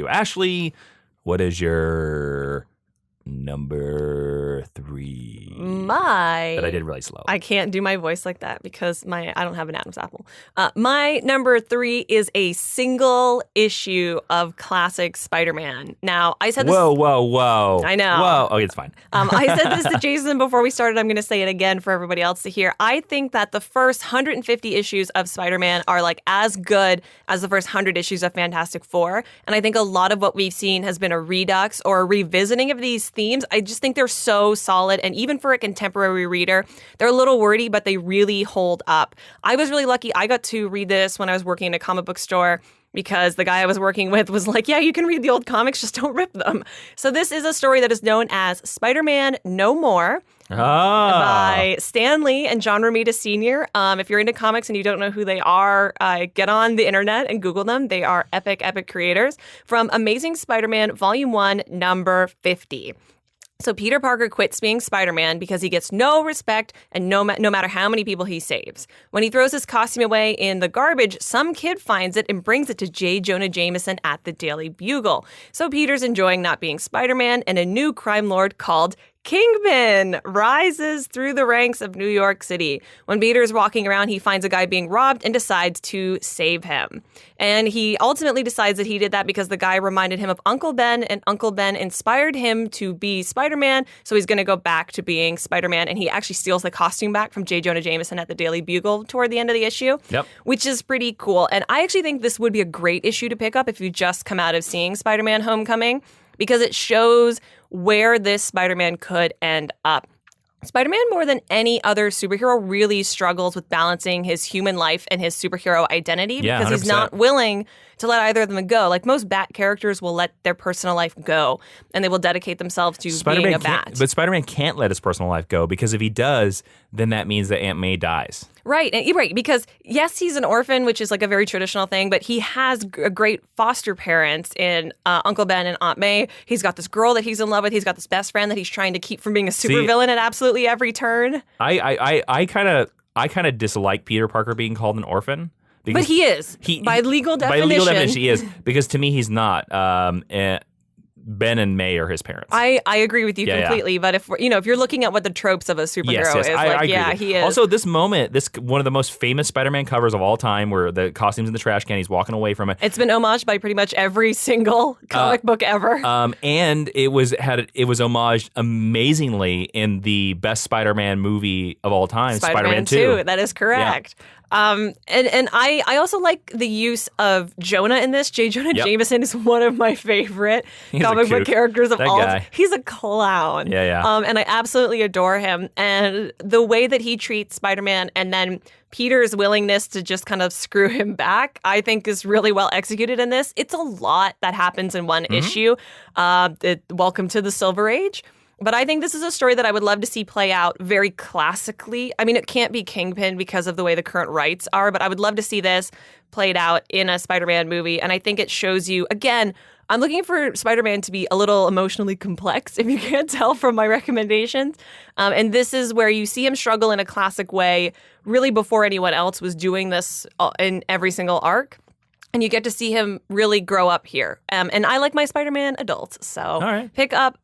Ashley, what is your number 3? That I did really slow. I can't do my voice like that because I don't have an Adam's apple. My number 3 is a single issue of classic Spider-Man. Now, I said this... Whoa. I know. Whoa. Okay, it's fine. I said this to Jason before we started. I'm going to say it again for everybody else to hear. I think that the first 150 issues of Spider-Man are like as good as the first 100 issues of Fantastic Four. And I think a lot of what we've seen has been a redux or a revisiting of these themes. I just think they're so solid. And even for a contemporary reader, they're a little wordy, but they really hold up. I was really lucky. I got to read this when I was working in a comic book store because the guy I was working with was like, yeah, you can read the old comics, just don't rip them. So this is a story that is known as Spider-Man No More. By Stan Lee and John Romita Sr. If you're into comics and you don't know who they are, get on the internet and Google them. They are epic creators. From Amazing Spider-Man Volume 1, number 50. So Peter Parker quits being Spider-Man because he gets no respect and no matter how many people he saves. When he throws his costume away in the garbage, some kid finds it and brings it to J. Jonah Jameson at the Daily Bugle. So Peter's enjoying not being Spider-Man, and a new crime lord called Kingpin rises through the ranks of New York City. When Peter's walking around, he finds a guy being robbed and decides to save him. And he ultimately decides that he did that because the guy reminded him of Uncle Ben, and Uncle Ben inspired him to be Spider-Man, so he's going to go back to being Spider-Man, and he actually steals the costume back from J. Jonah Jameson at the Daily Bugle toward the end of the issue, which is pretty cool. And I actually think this would be a great issue to pick up if you just come out of seeing Spider-Man Homecoming, because it shows where this Spider-Man could end up. Spider-Man, more than any other superhero, really struggles with balancing his human life and his superhero identity because 100%. He's not willing to let either of them go. Like most Bat characters will let their personal life go and they will dedicate themselves to being a Bat. But Spider-Man can't let his personal life go because if he does, then that means that Aunt May dies. Right, because yes, he's an orphan, which is like a very traditional thing, but he has great foster parents in Uncle Ben and Aunt May. He's got this girl that he's in love with. He's got this best friend that he's trying to keep from being a supervillain at absolutely every turn. I kind of dislike Peter Parker being called an orphan. But he is. By legal definition. By legal definition, he is. Because to me, he's not. Ben and May are his parents. I agree with you completely. Yeah. But if you're looking at what the tropes of a superhero is, I agree. He is. Also, this one of the most famous Spider-Man covers of all time, where the costume's in the trash can, he's walking away from it. It's been homaged by pretty much every single comic book ever. And it was homaged amazingly in the best Spider-Man movie of all time, Spider-Man 2. That is correct. Yeah. And I also like the use of Jonah in this. J. Jonah Jameson is one of my favorite comic book characters of all time. He's a clown. Yeah. And I absolutely adore him. And the way that he treats Spider-Man and then Peter's willingness to just kind of screw him back, I think is really well executed in this. It's a lot that happens in one issue. Welcome to the Silver Age. But I think this is a story that I would love to see play out very classically. I mean, it can't be Kingpin because of the way the current rights are, but I would love to see this played out in a Spider-Man movie. And I think it shows you, again, I'm looking for Spider-Man to be a little emotionally complex, if you can't tell from my recommendations. And this is where you see him struggle in a classic way, really before anyone else was doing this in every single arc. And you get to see him really grow up here. And I like my Spider-Man adult. So pick up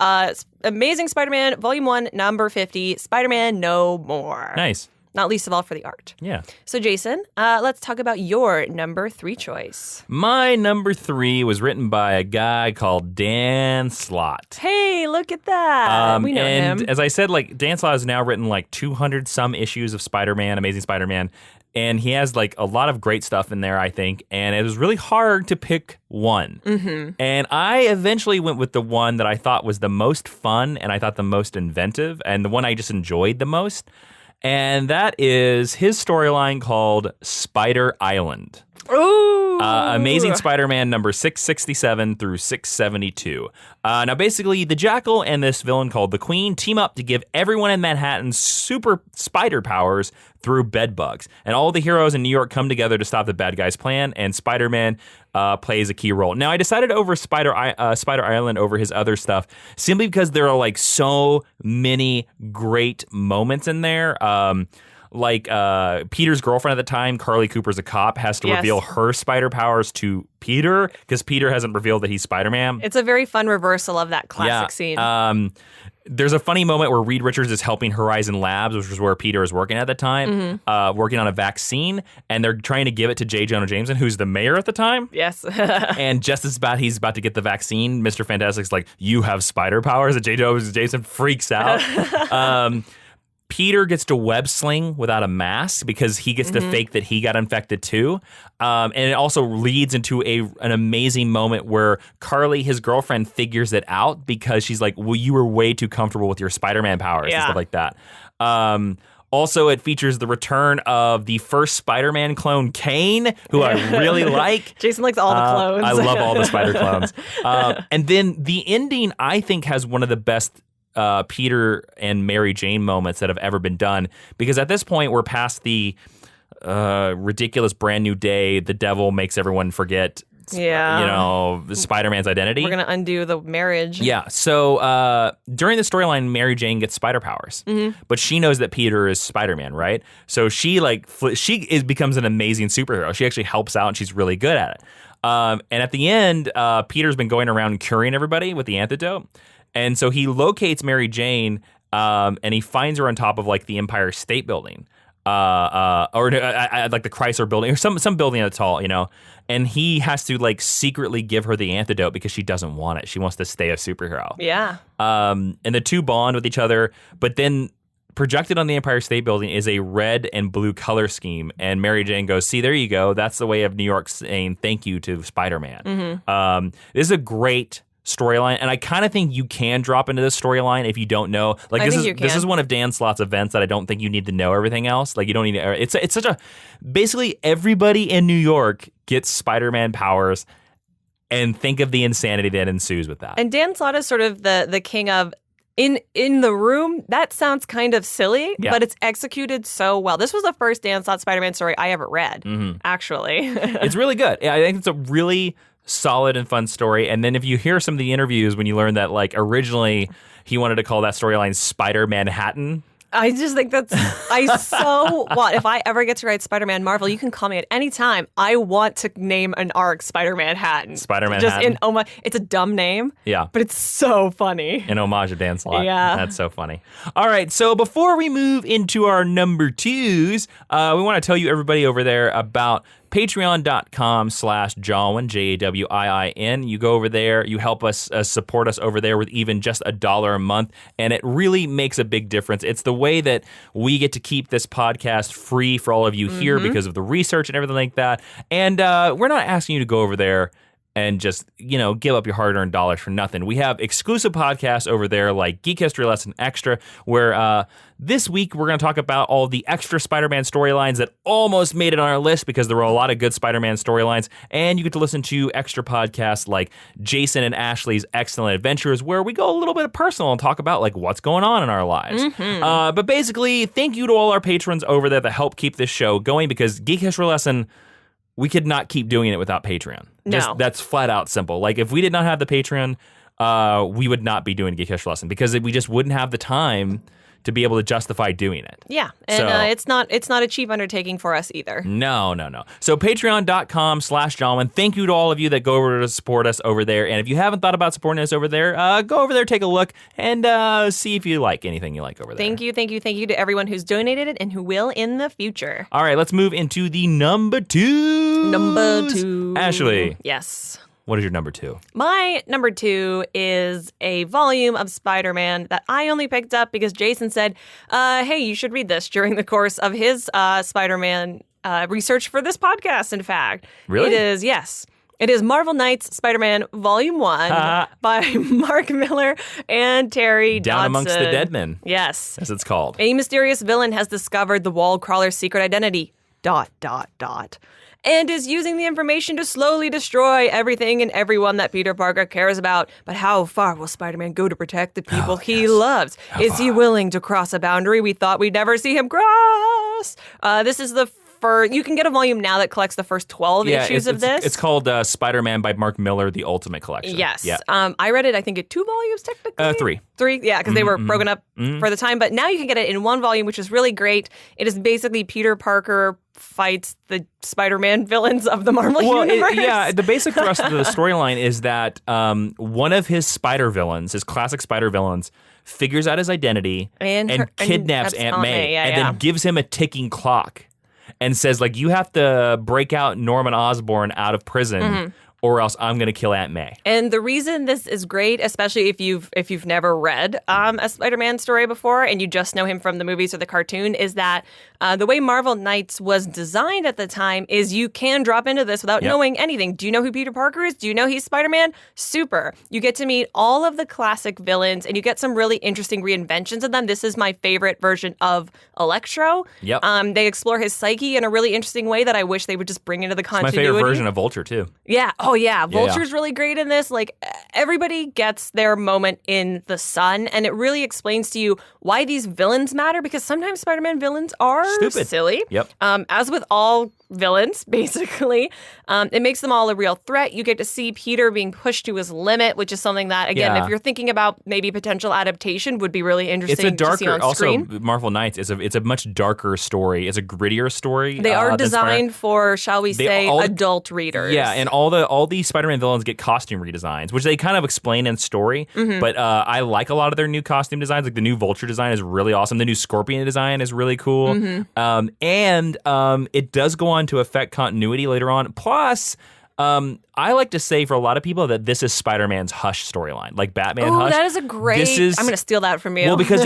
Amazing Spider-Man, Volume 1, number 50, Spider-Man No More. Nice. Not least of all for the art. Yeah. So, Jason, let's talk about your number 3 choice. My number 3 was written by a guy called Dan Slott. Hey, look at that. We know him. And as I said, Dan Slott has now written 200-some issues of Spider-Man, Amazing Spider-Man. And he has a lot of great stuff in there, I think. And it was really hard to pick one. Mm-hmm. And I eventually went with the one that I thought was the most fun and I thought the most inventive and the one I just enjoyed the most. And that is his storyline called Spider Island. Ooh. Amazing Spider-Man number 667 through 672. Now, basically, the Jackal and this villain called the Queen team up to give everyone in Manhattan super spider powers through bed bugs. And all the heroes in New York come together to stop the bad guys' plan, and Spider-Man plays a key role. Now, I decided over Spider Island over his other stuff simply because there are so many great moments in there. like Peter's girlfriend at the time, Carly Cooper's a cop, has to reveal her spider powers to Peter because Peter hasn't revealed that he's Spider-Man. It's a very fun reversal of that classic scene. There's a funny moment where Reed Richards is helping Horizon Labs, which was where Peter was working at the time, working on a vaccine, and they're trying to give it to J. Jonah Jameson, who's the mayor at the time. Yes. And just as he's about to get the vaccine, Mr. Fantastic's like, "You have spider powers," and J. Jonah Jameson freaks out. Peter gets to web sling without a mask because he gets to fake that he got infected too. And it also leads into an amazing moment where Carly, his girlfriend, figures it out because she's like, well, you were way too comfortable with your Spider-Man powers and stuff like that. Also, it features the return of the first Spider-Man clone, Kane, who I really like. Jason likes all the clones. I love all the spider clones. And then the ending, I think, has one of the best Peter and Mary Jane moments that have ever been done, because at this point we're past the ridiculous brand new day, the devil makes everyone forget Spider-Man's identity. We're gonna undo the marriage. So during the storyline, Mary Jane gets spider powers, but she knows that Peter is Spider-Man, right? So she becomes an amazing superhero. She actually helps out and she's really good at it. And at the end, Peter's been going around curing everybody with the antidote. And so he locates Mary Jane, and he finds her on top of like the Empire State Building, or like the Chrysler Building, or some building that's tall, And he has to like secretly give her the antidote because she doesn't want it. She wants to stay a superhero. Yeah. And the two bond with each other, but then projected on the Empire State Building is a red and blue color scheme. And Mary Jane goes, "See, there you go. That's the way of New York saying thank you to Spider-Man." This is a great storyline, and I kind of think you can drop into this storyline if you don't know. Like this is one of Dan Slott's events that I don't think you need to know everything else. Like you don't need to. It's such a basically everybody in New York gets Spider-Man powers, and think of the insanity that ensues with that. And Dan Slott is sort of the king of in the room. That sounds kind of silly, but it's executed so well. This was the first Dan Slott Spider-Man story I ever read. Actually, it's really good. I think it's a really solid and fun story. And then if you hear some of the interviews when you learn that like originally he wanted to call that storyline Spider Manhattan. I just think that's if I ever get to write Spider-Man Marvel, you can call me at any time. I want to name an arc Spider-Man Manhattan. Just in homage. It's a dumb name. Yeah. But it's so funny. In homage of Dan Slott. Yeah. That's so funny. All right. So before we move into our number twos, we want to tell you everybody over there about patreon.com/Jawiin, Jawiin. You go over there, you help us support us over there with even just $1 a month, and it really makes a big difference. It's the way that we get to keep this podcast free for all of you here because of the research and everything like that. And we're not asking you to go over there and just, give up your hard-earned dollars for nothing. We have exclusive podcasts over there like Geek History Lesson Extra, where this week we're going to talk about all the extra Spider-Man storylines that almost made it on our list because there were a lot of good Spider-Man storylines. And you get to listen to extra podcasts like Jason and Ashley's Excellent Adventures, where we go a little bit personal and talk about like what's going on in our lives. But basically, thank you to all our patrons over there that help keep this show going, because Geek History Lesson, we could not keep doing it without Patreon. That's flat out simple. Like if we did not have the Patreon, we would not be doing Geek History Lesson because we just wouldn't have the time to be able to justify doing it. Yeah, and it's not a cheap undertaking for us either. No. So patreon.com/Jawiin. Thank you to all of you that go over to support us over there. And if you haven't thought about supporting us over there, go over there, take a look, and see if you like anything you like over there. Thank you to everyone who's donated it and who will in the future. All right, let's move into the number two. Number two. Ashley. Yes. What is your number two? My number two is a volume of Spider-Man that I only picked up because Jason said, hey, you should read this during the course of his Spider-Man research for this podcast, in fact. Really? It is, yes. It is Marvel Knights Spider-Man Volume 1 by Mark Millar and Terry Dodson. Down Amongst the Dead Men. Yes. As it's called. A mysterious villain has discovered the wall crawler's secret identity. ... And is using the information to slowly destroy everything and everyone that Peter Parker cares about. But how far will Spider-Man go to protect the people he loves? Is he willing to cross a boundary we thought we'd never see him cross? This is the you can get a volume now that collects the first 12 issues of this. It's called Spider-Man by Mark Millar, the Ultimate Collection. Yes. Yeah. I read it, I think, in 2 volumes, technically. 3. 3, yeah, because they were broken up for the time. But now you can get it in 1 volume, which is really great. It is basically Peter Parker fights the Spider-Man villains of the Marvel Universe. The basic thrust of the storyline is that one of his spider villains, his classic spider villains, figures out his identity and kidnaps Aunt May then gives him a ticking clock and says, like, you have to break out Norman Osborn out of prison or else I'm going to kill Aunt May. And the reason this is great, especially if you've never read a Spider-Man story before and you just know him from the movies or the cartoon, is that the way Marvel Knights was designed at the time is you can drop into this without knowing anything. Do you know who Peter Parker is? Do you know he's Spider-Man? Super. You get to meet all of the classic villains and you get some really interesting reinventions of them. This is my favorite version of Electro. Yep. They explore his psyche in a really interesting way that I wish they would just bring into the continuity. It's my favorite version of Vulture, too. Yeah. Oh, yeah. Vulture's really great in this. Like, everybody gets their moment in the sun, and it really explains to you why these villains matter, because sometimes Spider-Man villains are stupid, silly. Yep. As with all villains, basically. It makes them all a real threat. You get to see Peter being pushed to his limit, which is something that, again, if you're thinking about maybe potential adaptation, would be really interesting to see on screen. Also, Marvel Knights is a much darker story. It's a grittier story. They are designed for, shall we say, adult readers. Yeah, and all these Spider-Man villains get costume redesigns, which they kind of explain in story. But I like a lot of their new costume designs. Like the new Vulture design is really awesome. The new Scorpion design is really cool. And it does go on to affect continuity later on. Plus, I like to say for a lot of people that this is Spider-Man's Hush storyline, like Batman Hush. That is a great... I'm going to steal that from you. Well, because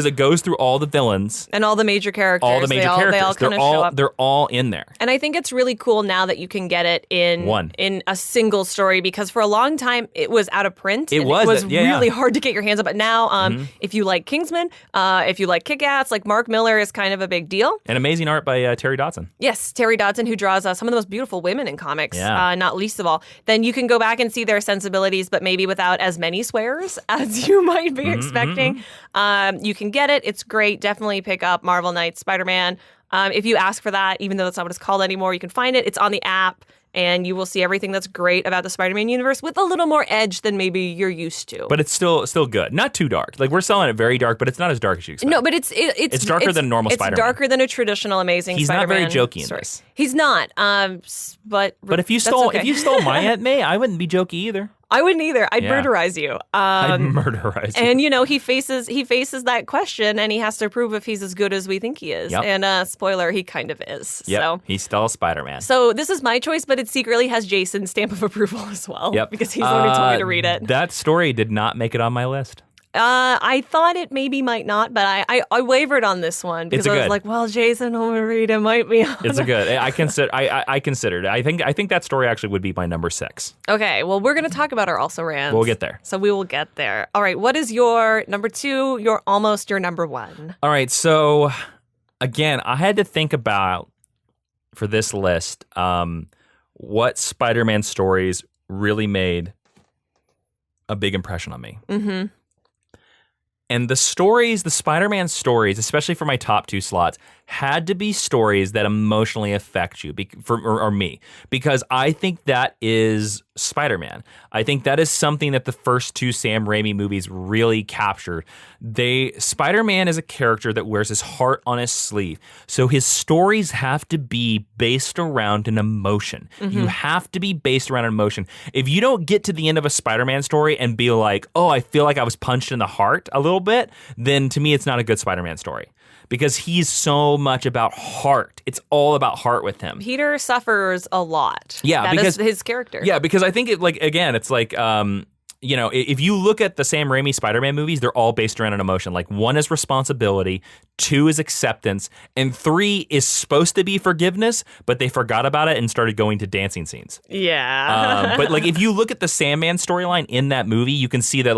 it goes through all the villains. And all the major characters. They all kind of show up. They're all in there. And I think it's really cool now that you can get it in a single story, because for a long time it was out of print. It was really hard to get your hands on. But now, if you like Kingsman, if you like Kick-Ass, like Mark Millar is kind of a big deal. And amazing art by Terry Dodson. Yes, Terry Dodson, who draws some of the most beautiful women in comics, not least of all. Then you can go back and see their sensibilities, but maybe without as many swears as you might be expecting. You can get it. It's great. Definitely pick up Marvel Knights Spider-Man. If you ask for that, even though that's not what it's called anymore, you can find it. It's on the app. And you will see everything that's great about the Spider-Man universe with a little more edge than maybe you're used to. But it's still good. Not too dark. Like, we're selling it very dark, but it's not as dark as you expect. No, but it's darker than normal Spider-Man. It's darker than a traditional Amazing Spider-Man. He's not very jokey in this. He's not. But if you stole my Aunt May, I wouldn't be jokey either. I wouldn't either. I'd murderize you. I'd murderize you. And, he faces that question, and he has to prove if he's as good as we think he is. Yep. And spoiler, he kind of is. Yep. So he's still Spider-Man. So this is my choice, but it secretly has Jason's stamp of approval as well. Yep. Because he's the one who told me to read it. That story did not make it on my list. I thought it maybe might not, but I wavered on this one because I was like, well, Jason will read it, might be on. It's a good. I considered it. I think that story actually would be my number 6. Okay, well, we're going to talk about our also rans. We'll get there. So we will get there. All right, what is your number 2? Your almost your number 1. All right, so again, I had to think about for this list what Spider-Man stories really made a big impression on me. Mm-hmm. And the Spider-Man stories, especially for my top 2 slots, had to be stories that emotionally affect you, or me, because I think that is Spider-Man. I think that is something that the first 2 Sam Raimi movies really captured. Spider-Man is a character that wears his heart on his sleeve, so his stories have to be based around an emotion. Mm-hmm. You have to be based around an emotion. If you don't get to the end of a Spider-Man story and be like, oh, I feel like I was punched in the heart a little bit, then to me it's not a good Spider-Man story. Because he's so much about heart. It's all about heart with him. Peter suffers a lot. Yeah, because his character. Yeah, because I think it's like if you look at the Sam Raimi Spider-Man movies, they're all based around an emotion. Like 1 is responsibility, 2 is acceptance, and 3 is supposed to be forgiveness, but they forgot about it and started going to dancing scenes. Yeah. But like if you look at the Sandman storyline in that movie, you can see that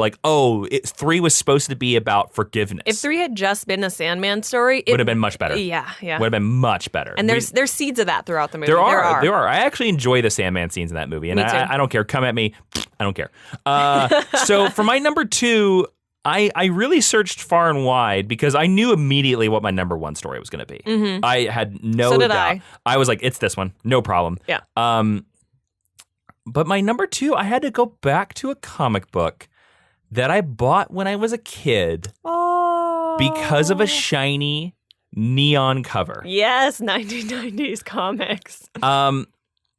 3 was supposed to be about forgiveness. If 3 had just been a Sandman story, it would have been much better. Yeah. Would have been much better. And there's seeds of that throughout the movie. There are. I actually enjoy the Sandman scenes in that movie, and I don't care. Come at me. I don't care. So for my number 2, I really searched far and wide because I knew immediately what my number one story was going to be. Mm-hmm. I had no so did doubt. I was like, it's this one, no problem. Yeah. But my number two, I had to go back to a comic book that I bought when I was a kid because of a shiny neon cover. Yes, 1990s comics.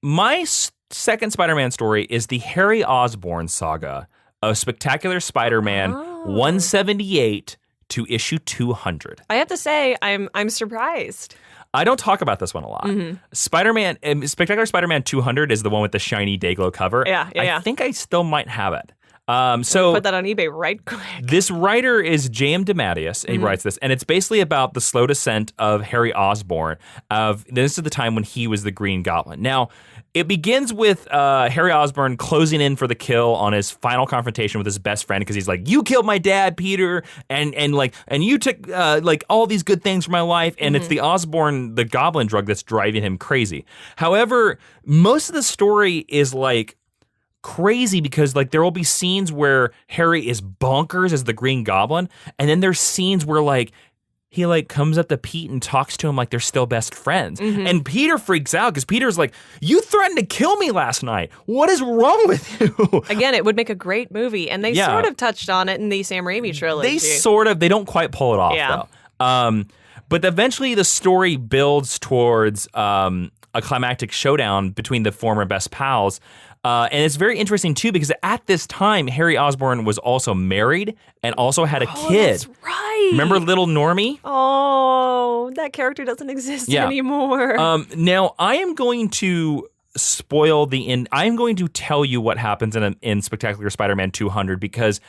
My second Spider-Man story is the Harry Osborn saga of Spectacular Spider-Man 178 to issue 200. I have to say, I'm surprised. I don't talk about this one a lot. Mm-hmm. Spectacular Spider-Man 200 is the one with the shiny Dayglow cover. Yeah. I think I still might have it. So put that on eBay right quick. This writer is J.M. DeMatteis. He writes this, and it's basically about the slow descent of Harry Osborn. This is the time when he was the Green Goblin. Now, it begins with Harry Osborn closing in for the kill on his final confrontation with his best friend because he's like, "You killed my dad, Peter, and you took all these good things from my life." And it's the Osborn, the Goblin drug, that's driving him crazy. However, most of the story is crazy because there will be scenes where Harry is bonkers as the Green Goblin, and then there's scenes where he comes up to Pete and talks to him like they're still best friends. Mm-hmm. And Peter freaks out because Peter's like, "You threatened to kill me last night. What is wrong with you?" Again, it would make a great movie, and they sort of touched on it in the Sam Raimi trilogy. They don't quite pull it off though. But eventually the story builds towards a climactic showdown between the former best pals. And it's very interesting, too, because at this time, Harry Osborn was also married and also had a kid. That's right. Remember little Normie? Oh, that character doesn't exist anymore. Now, I am going to spoil the end. I am going to tell you what happens in Spectacular Spider-Man 200 because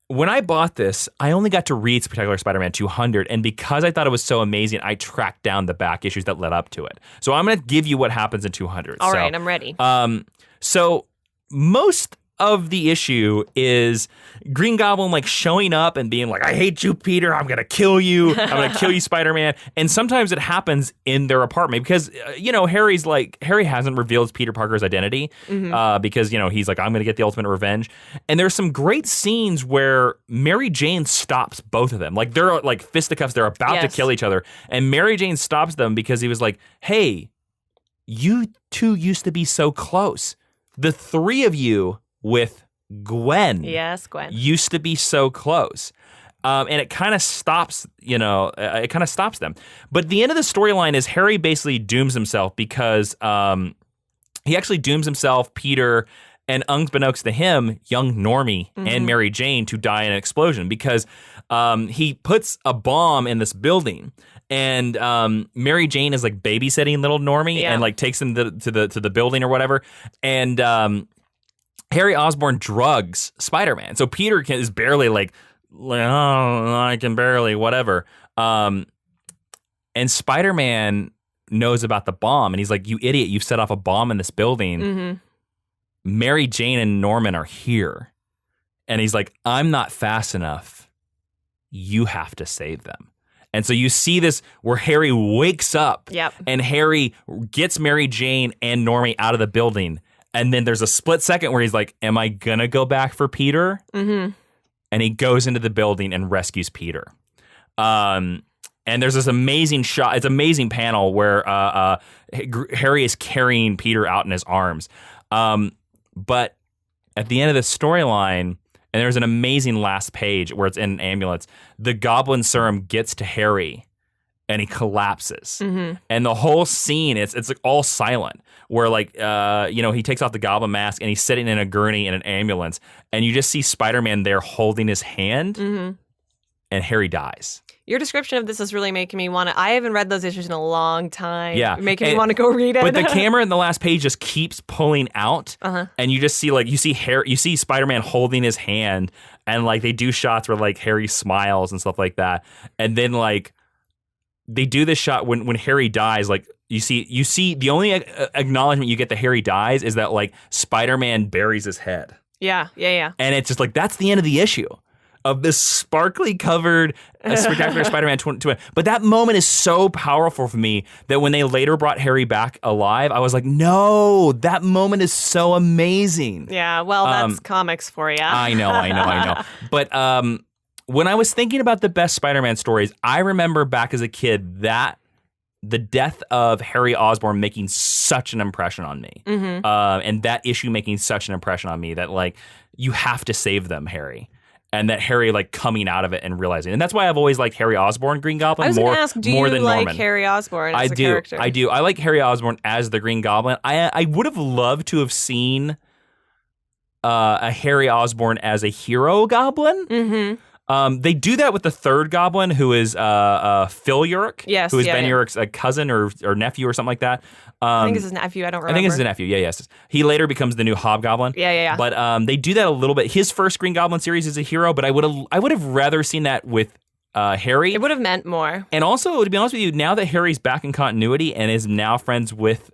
when I bought this, I only got to read Spectacular Spider-Man 200, and because I thought it was so amazing, I tracked down the back issues that led up to it. So I'm going to give you what happens in 200. All right, I'm ready. So most of the issue is Green Goblin like showing up and being like, I hate you, Peter. I'm going to kill you. I'm going to kill you, Spider-Man. And sometimes it happens in their apartment because, Harry hasn't revealed Peter Parker's identity because, he's like, I'm going to get the ultimate revenge. And there's some great scenes where Mary Jane stops both of them. Like they're like fisticuffs. They're about to kill each other. And Mary Jane stops them because he was like, hey, you two used to be so close. The three of you with Gwen. Yes, Gwen. Used to be so close. And it kind of stops, it kind of stops them. But the end of the storyline is Harry basically dooms himself because he actually dooms himself, Peter, and unbeknownst to him, young Normie and Mary Jane to die in an explosion because he puts a bomb in this building. And Mary Jane is like babysitting little Normie and like takes him to the building or whatever. And Harry Osborn drugs Spider-Man. So Peter is barely I can barely whatever. And Spider-Man knows about the bomb and he's like, you idiot, you set off a bomb in this building. Mm-hmm. Mary Jane and Norman are here. And he's like, I'm not fast enough. You have to save them. And so you see this where Harry wakes up and Harry gets Mary Jane and Normie out of the building. And then there's a split second where he's like, am I going to go back for Peter? Mm-hmm. And he goes into the building and rescues Peter. And there's this amazing shot. It's an amazing panel where Harry is carrying Peter out in his arms. But at the end of the storyline, and there's an amazing last page where it's in an ambulance. The goblin serum gets to Harry and he collapses. Mm-hmm. And the whole scene, it's like all silent where he takes off the goblin mask and he's sitting in a gurney in an ambulance. And you just see Spider-Man there holding his hand and Harry dies. Your description of this is really making me want to. I haven't read those issues in a long time. Yeah, making me want to go read it. But the camera in the last page just keeps pulling out, and you just see you see Spider-Man holding his hand, and they do shots where Harry smiles and stuff like that, and then they do this shot when Harry dies. You see the only acknowledgement you get that Harry dies is that Spider-Man buries his head. Yeah. And it's just that's the end of the issue. Of this sparkly covered Spectacular Spider-Man 2. But that moment is so powerful for me that when they later brought Harry back alive, I was like, no, that moment is so amazing. Yeah, well, that's comics for you. I know. But when I was thinking about the best Spider-Man stories, I remember back as a kid that the death of Harry Osborn making such an impression on me. And that issue making such an impression on me that, like, you have to save them, Harry. And that Harry, like, coming out of it and realizing. And that's why I've always liked Harry Osborn, Green Goblin, more than Norman. I was going to ask, do you like Harry Osborn as a character? I do. I like Harry Osborn as the Green Goblin. I would have loved to have seen a Harry Osborn as a hero goblin. They do that with the third goblin, who is Phil Urich, who is Ben Urich's cousin or nephew or something like that. I think it's his nephew. I don't remember. I think it's his nephew. Yeah, yes. He later becomes the new Hobgoblin. Yeah. But they do that a little bit. His first Green Goblin series is a hero, but I would have rather seen that with Harry. It would have meant more. And also, to be honest with you, now that Harry's back in continuity and is now friends with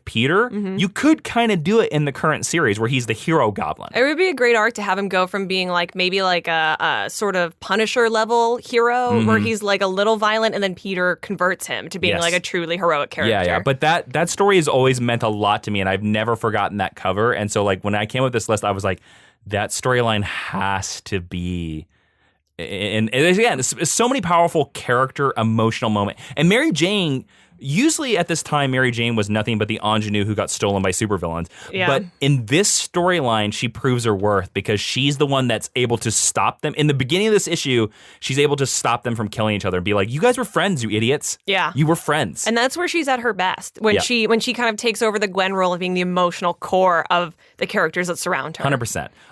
Peter, you could kind of do it in the current series where he's the hero goblin. It would be a great arc to have him go from being like maybe like a sort of Punisher level hero where he's like a little violent, and then Peter converts him to being like a truly heroic character. Yeah. But that story has always meant a lot to me, and I've never forgotten that cover. And so, like, when I came up with this list, I was like, that storyline has to be. And again, it's so many powerful character, emotional moment. And Mary Jane. Usually at this time, Mary Jane was nothing but the ingenue who got stolen by supervillains. Yeah. But in this storyline, she proves her worth because she's the one that's able to stop them. In the beginning of this issue, she's able to stop them from killing each other and be like, you guys were friends, you idiots. Yeah. You were friends. And that's where she's at her best, when she kind of takes over the Gwen role of being the emotional core of the characters that surround her. 100%.